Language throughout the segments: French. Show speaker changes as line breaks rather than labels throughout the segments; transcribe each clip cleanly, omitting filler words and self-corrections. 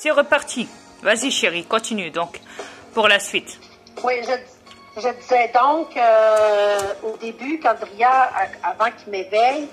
C'est reparti. Vas-y chérie, continue donc pour la suite.
Oui, je disais donc au début, quand Ria, avant qu'il m'éveille,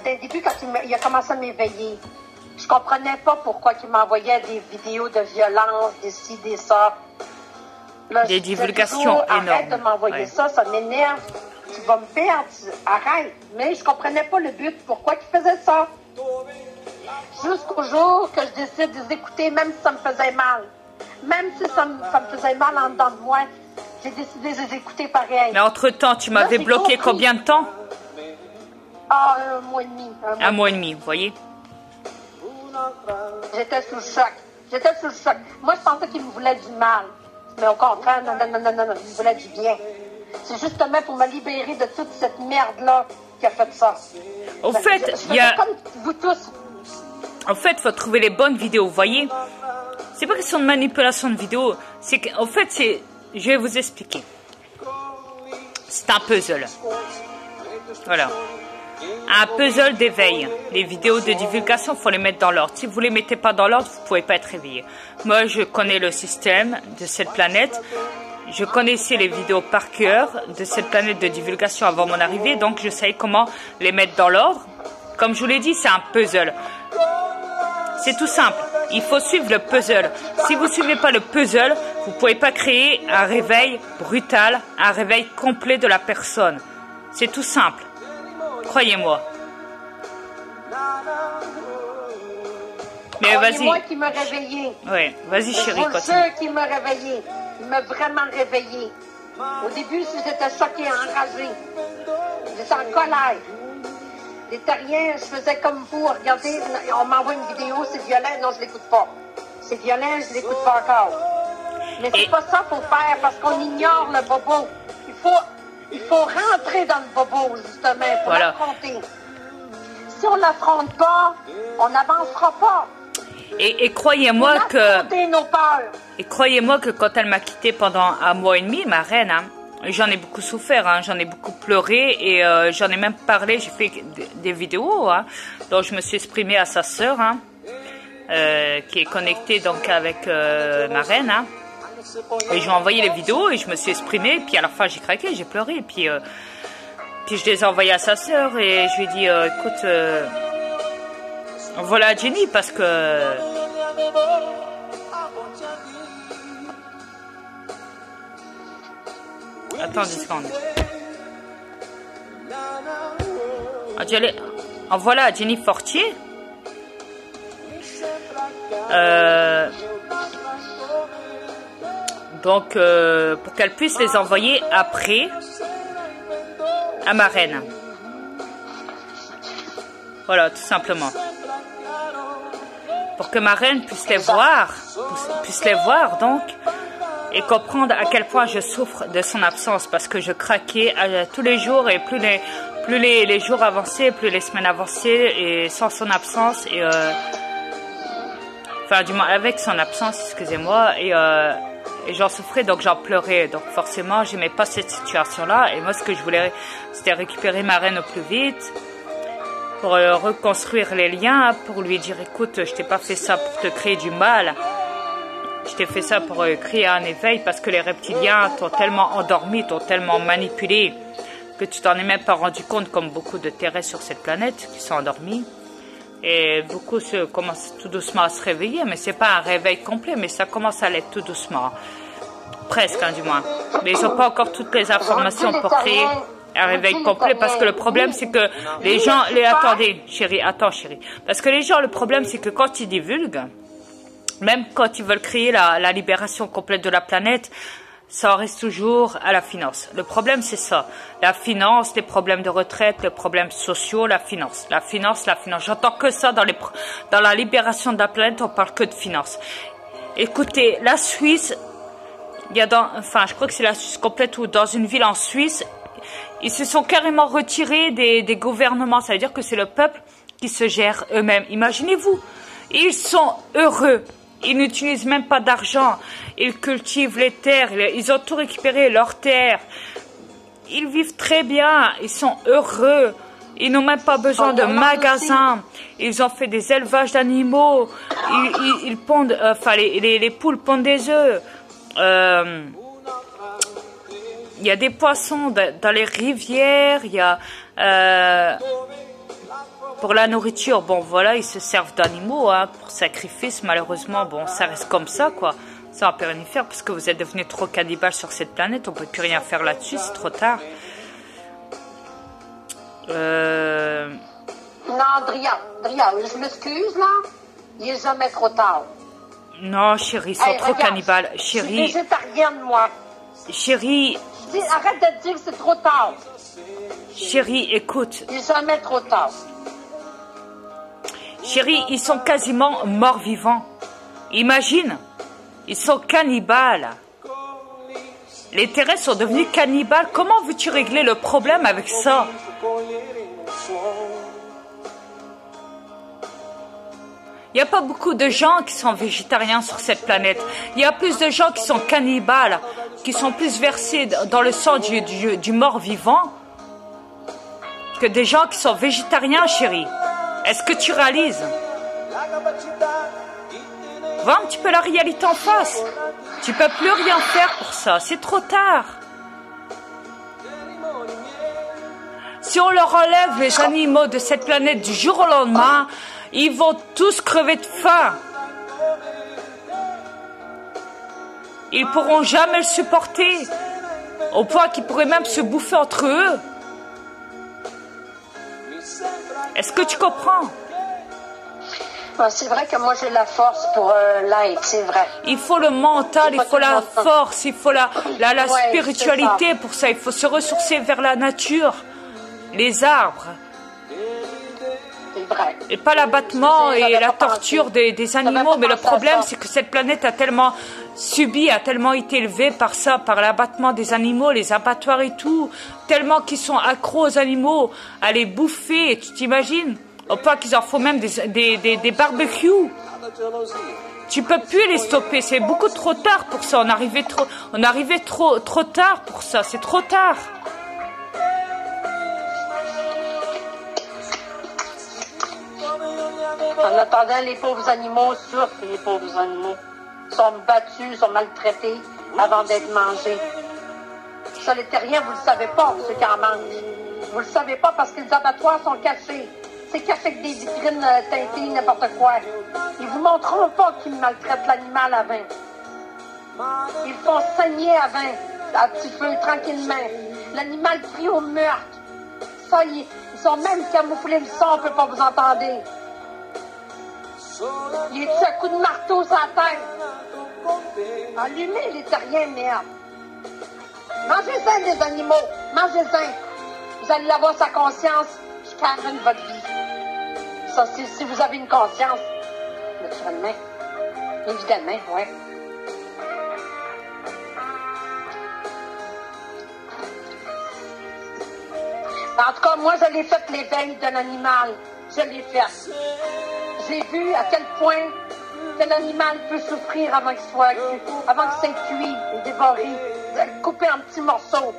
dès le début, quand il a commencé à m'éveiller, je comprenais pas pourquoi il m'envoyait des vidéos de violence, des ci, des ça. Là,
des divulgations énormes.
Arrête de m'envoyer ça m'énerve. Tu vas me perdre, arrête. Mais je comprenais pas le but, pourquoi il faisait ça. Jusqu'au jour que je décide de les écouter, même si ça me faisait mal. Même si ça me faisait mal en dedans de moi, j'ai décidé de les écouter pareil.
Mais entre-temps, tu m'avais bloqué combien de temps?
Ah, un mois et demi.
Un mois et demi, vous voyez?
J'étais sous le choc. Moi, je pensais qu'il me voulait du mal. Mais au contraire, non, il me voulait du bien. C'est justement pour me libérer de toute cette merde-là qu'il a fait ça.
Au fait, il y a...
comme vous tous.
En fait, il faut trouver les bonnes vidéos, vous voyez? C'est pas question de manipulation de vidéos. C'est qu'en fait, c'est... Je vais vous expliquer. C'est un puzzle. Voilà. Un puzzle d'éveil. Les vidéos de divulgation, il faut les mettre dans l'ordre. Si vous ne les mettez pas dans l'ordre, vous ne pouvez pas être réveillé. Moi, je connais le système de cette planète. Je connaissais les vidéos par cœur de cette planète de divulgation avant mon arrivée. Donc, je savais comment les mettre dans l'ordre. Comme je vous l'ai dit, c'est un puzzle. C'est tout simple. Il faut suivre le puzzle. Si vous ne suivez pas le puzzle, vous ne pouvez pas créer un réveil brutal, un réveil complet de la personne. C'est tout simple. Croyez-moi. Mais vas-y.
C'est moi qui m'a réveillé.
Oui, vas-y chérie.
C'est sûr qu'il m'a réveillé. Il m'a vraiment réveillé. Au début, j'étais choquée, enragée. J'étais en colère. Les terriens, je faisais comme vous. Regardez, on m'envoie une vidéo, c'est violent. Non, je l'écoute pas. C'est violent, je l'écoute pas encore. Mais c'est pas ça qu'il faut faire parce qu'on ignore le bobo. Il faut rentrer dans le bobo, justement, pour l'affronter. Si on l'affronte pas, on n'avancera pas.
Et croyez-moi que...
nos peurs.
Et croyez-moi que quand elle m'a quitté pendant un mois et demi, ma reine, hein, j'en ai beaucoup souffert, hein, j'en ai beaucoup pleuré et j'en ai même parlé, j'ai fait des vidéos, hein, dont je me suis exprimée à sa sœur, hein, qui est connectée donc avec ma reine, hein. Et je lui ai envoyé les vidéos et je me suis exprimée. Puis à la fin, j'ai craqué, j'ai pleuré. Et puis je les ai envoyées à sa sœur et je lui ai dit, écoute, voilà Jenny, parce que... Attends 10 secondes. Voilà Jenny Fortier. Donc, pour qu'elle puisse les envoyer après à ma reine. Voilà, tout simplement. Pour que ma reine puisse les voir, donc, et comprendre à quel point je souffre de son absence, parce que je craquais tous les jours, et plus les jours avançaient, plus les semaines avançaient, et sans son absence, et enfin, du moins, avec son absence, excusez-moi, et j'en souffrais, donc j'en pleurais. Donc forcément, j'aimais pas cette situation-là. Et moi, ce que je voulais, c'était récupérer ma reine au plus vite pour reconstruire les liens, pour lui dire, écoute, je t'ai pas fait ça pour te créer du mal. Je t'ai fait ça pour créer un éveil parce que les reptiliens t'ont tellement endormi, t'ont tellement manipulé que tu t'en es même pas rendu compte, comme beaucoup de terrestres sur cette planète qui sont endormis. Et beaucoup commencent tout doucement à se réveiller, mais c'est pas un réveil complet, mais ça commence à l'être tout doucement. Presque, hein, du moins. Mais ils n'ont pas encore toutes les informations pour créer un réveil complet, parce que le problème, c'est que les gens... Attendez, chérie, attends, chérie. Parce que les gens, le problème, c'est que quand ils divulguent, même quand ils veulent créer la libération complète de la planète, ça en reste toujours à la finance. Le problème, c'est ça. La finance, les problèmes de retraite, les problèmes sociaux, la finance. La finance, la finance. J'entends que ça dans la libération de la planète, on parle que de finance. Écoutez, la Suisse, je crois que c'est la Suisse complète, ou dans une ville en Suisse, ils se sont carrément retirés des gouvernements. Ça veut dire que c'est le peuple qui se gère eux-mêmes. Imaginez-vous. Ils sont heureux. Ils n'utilisent même pas d'argent. Ils cultivent les terres. Ils ont tout récupéré, leurs terres. Ils vivent très bien. Ils sont heureux. Ils n'ont même pas besoin de magasins. Ils ont fait des élevages d'animaux. Ils pondent, enfin, les poules pondent des œufs. Il y a des poissons dans les rivières. Il y a pour la nourriture. Bon, voilà, ils se servent d'animaux hein, pour sacrifice. Malheureusement, bon, ça reste comme ça, quoi. Ça on peut rien y faire parce que vous êtes devenus trop cannibales sur cette planète. On peut plus rien faire là-dessus. C'est trop tard.
Non, Dria, je m'excuse, là. Il est jamais trop tard.
Non, chérie, ils sont trop cannibales. Chérie.
Je suis végétarienne, moi.
Chérie.
Arrête de dire que c'est trop tard.
Chérie, écoute.
Il est jamais trop tard.
Chérie, ils sont quasiment morts vivants. Imagine. Ils sont cannibales. Les terrestres sont devenus cannibales. Comment veux-tu régler le problème avec ça? Il n'y a pas beaucoup de gens qui sont végétariens sur cette planète. Il y a plus de gens qui sont cannibales, qui sont plus versés dans le sang du mort-vivant que des gens qui sont végétariens, chérie. Est-ce que tu réalises? Vois un petit peu la réalité en face. Tu peux plus rien faire pour ça. C'est trop tard. Si on leur enlève les animaux de cette planète du jour au lendemain, ils vont tous crever de faim. Ils pourront jamais le supporter. Au point qu'ils pourraient même se bouffer entre eux. Est-ce que tu comprends?
C'est vrai que moi j'ai la force pour l'aide, c'est vrai.
Il faut le mental, il faut la force, il faut la spiritualité pour ça. Il faut se ressourcer vers la nature, les arbres.
Vrai.
Et pas l'abattement et la torture des animaux. Mais le problème, c'est que cette planète a tellement subi, a tellement été élevée par ça, par l'abattement des animaux, les abattoirs et tout. Tellement qu'ils sont accros aux animaux, à les bouffer. Tu t'imagines? Au point qu'ils en font même des barbecues. Tu peux plus les stopper. C'est beaucoup trop tard pour ça. On arrivait trop tard pour ça. C'est trop tard.
En attendant, les pauvres animaux souffrent, les pauvres animaux. Sont battus, sont maltraités avant d'être mangés. Ça, les terriens, vous ne le savez pas, ceux qui en mangent. Vous ne le savez pas parce que les abattoirs sont cachés. C'est caché avec des vitrines teintées, n'importe quoi. Ils vous montreront pas qu'ils maltraitent l'animal avant. Ils font saigner avant, à petit feu, tranquillement. L'animal crie au meurtre. Ça, ils sont même camouflés le son, on ne peut pas vous entendre. Il est à coup de marteau sur la tête. Allumez les terriens, merde. Mangez-en des animaux. Mangez-en. Vous allez avoir sa conscience jusqu'à la fin de votre vie. Ça, si vous avez une conscience, naturellement. Évidemment, oui. En tout cas, moi, je l'ai fait l'éveil d'un animal. Je l'ai fait. J'ai vu à quel point un animal peut souffrir avant qu'il soit cuit et dévoré, coupé en petits morceaux.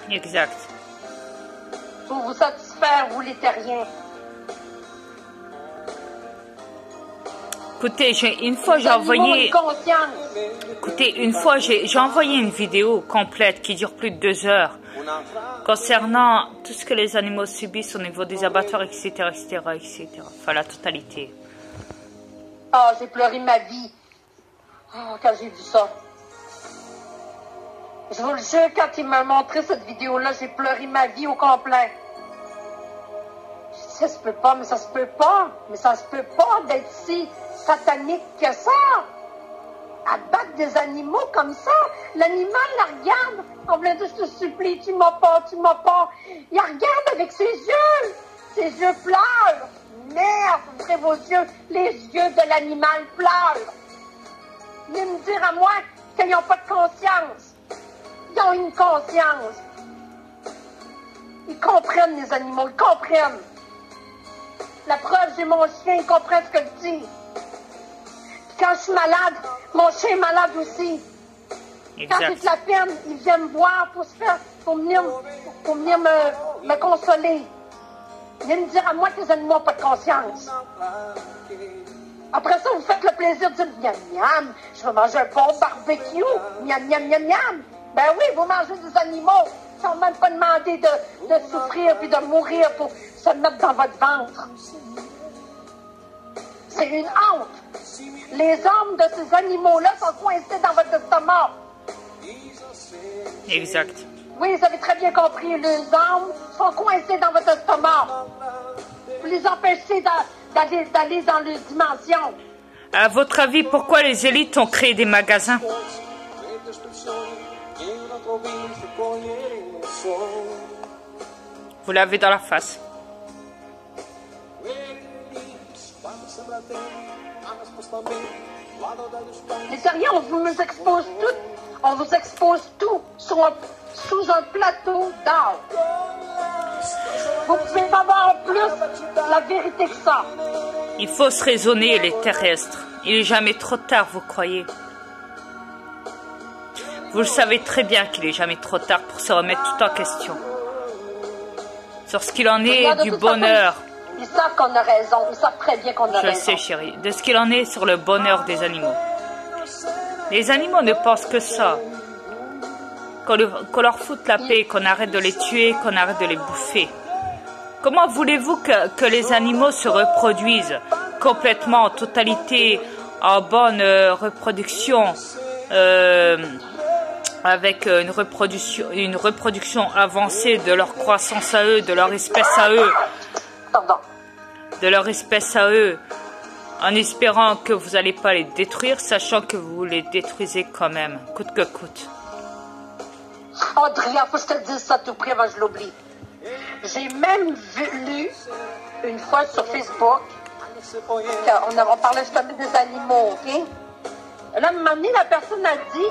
Exact.
Pour vous satisfaire, vous les terriens.
Écoutez, une fois j'ai envoyé une vidéo complète qui dure plus de 2 heures concernant tout ce que les animaux subissent au niveau des abattoirs, etc., etc., etc. Enfin, la totalité.
Oh, j'ai pleuré ma vie quand j'ai vu ça. Je vous le jure, quand il m'a montré cette vidéo-là, j'ai pleuré ma vie au complet. Ça se peut pas, mais ça se peut pas. Mais ça se peut pas d'être si satanique que ça. Abattre des animaux comme ça. L'animal la regarde. En plein de je te supplie, tu m'as pas. Il la regarde avec ses yeux. Ses yeux pleurent. Merde, ouvrez vos yeux. Les yeux de l'animal pleurent. Venez me dire à moi qu'ils n'ont pas de conscience. Ils ont une conscience. Ils comprennent les animaux, ils comprennent. La preuve, j'ai mon chien, il comprend ce que je dis. Puis quand je suis malade, mon chien est malade aussi.
Exact.
Quand j'ai de la peine, il vient me voir pour se faire pour venir me consoler. Venez me dire à moi que les animaux n'ont pas de conscience. Après ça, vous faites le plaisir de dire miam miam, je vais manger un bon barbecue, miam miam miam miam. Ben oui, vous mangez des animaux qui ne sont même pas demandés de souffrir puis de mourir pour se mettre dans votre ventre. C'est une honte. Les âmes de ces animaux-là sont coincées dans votre estomac.
Exact.
Oui, vous avez très bien compris. Les âmes sont coincées dans votre estomac. Vous les empêchez d'aller dans les dimensions.
À votre avis, pourquoi les élites ont créé des magasins? Vous l'avez dans la face.
Les terriens, on vous expose tout. On vous expose tout sous un plateau d'or. Vous pouvez pas avoir plus la vérité que ça.
Il faut se raisonner, les terrestres. Il n'est jamais trop tard, vous croyez? Vous le savez très bien qu'il n'est jamais trop tard pour se remettre tout en question. Sur ce qu'il en est du bonheur.
Ils savent qu'on a raison. Ils savent très bien qu'on a raison.
Je sais, chérie. De ce qu'il en est sur le bonheur des animaux. Les animaux ne pensent que ça. Qu'on leur foute la paix, qu'on arrête de les tuer, qu'on arrête de les bouffer. Comment voulez-vous que les animaux se reproduisent complètement, en totalité, en bonne reproduction, avec une reproduction avancée de leur croissance à eux, de leur espèce à eux, en espérant que vous n'allez pas les détruire, sachant que vous les détruisez quand même, coûte que coûte.
Andrea, faut que je te dise ça tout près avant que je l'oublie. J'ai même lu une fois sur Facebook qu'on parlait justement des animaux, OK? Là, à un moment donné, la personne a dit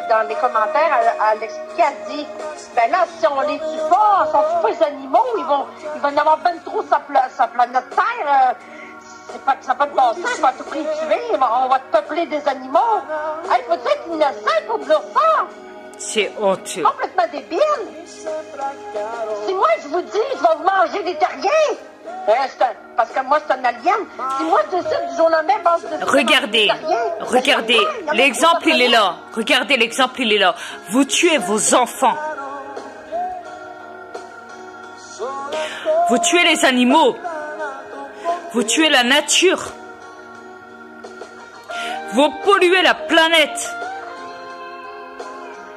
dans les commentaires, elle expliquait, elle dit, ben là, si on les tue pas, si on tue pas les animaux, il va y en avoir ben trop sa planète Terre. Ça n'a pas de bon sens, on va tout prix tuer, on va peupler des animaux. Il faut être innocent pour dire ça.
C'est honteux.
Complètement débile. Si moi, je vous dis, je vais vous manger des terriens, parce que moi, c'est un alien. Si moi, je décide du jour au lendemain,
regardez, l'exemple, il est là. Regardez, l'exemple, il est là. Vous tuez vos enfants. Vous tuez les animaux. Vous tuez la nature. Vous polluez la planète.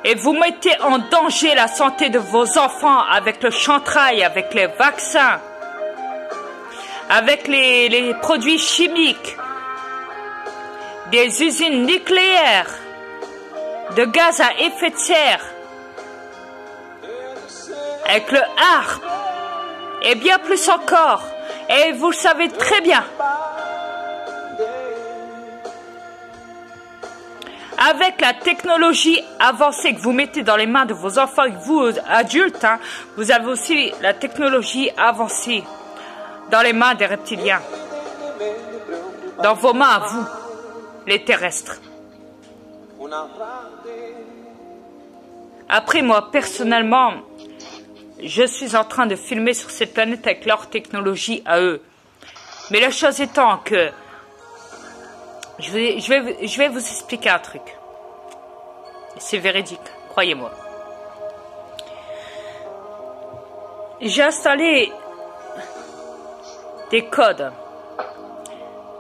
Et vous mettez en danger la santé de vos enfants avec le chantrail, avec les vaccins, avec les produits chimiques, des usines nucléaires, de gaz à effet de serre, avec le harpe, et bien plus encore. Et vous le savez très bien. Avec la technologie avancée que vous mettez dans les mains de vos enfants et vous, adultes, vous avez aussi la technologie avancée dans les mains des reptiliens. Dans vos mains à vous, les terrestres. Après, moi, personnellement, je suis en train de filmer sur cette planète avec leur technologie à eux. Mais la chose étant que je vais vous expliquer un truc. C'est véridique, croyez-moi. J'ai installé des codes.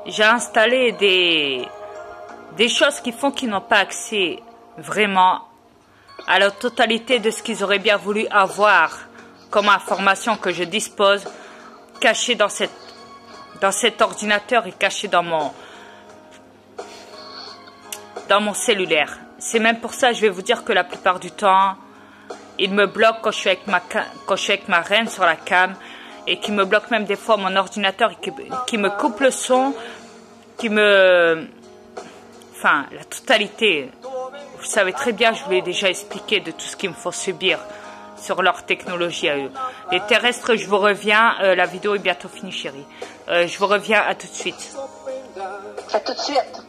J'ai installé des choses qui font qu'ils n'ont pas accès vraiment à la totalité de ce qu'ils auraient bien voulu avoir comme information que je dispose, cachée dans cet ordinateur et cachée dans mon cellulaire. C'est même pour ça, je vais vous dire que la plupart du temps, il me bloque quand je suis avec ma reine sur la cam, et qui me bloque même des fois mon ordinateur, et qui me coupe le son, enfin, la totalité. Vous savez très bien, je vous l'ai déjà expliqué de tout ce qu'il me faut subir sur leur technologie à eux. Les terrestres, je vous reviens, la vidéo est bientôt finie, chérie. Je vous reviens, à tout de suite.
À tout de suite.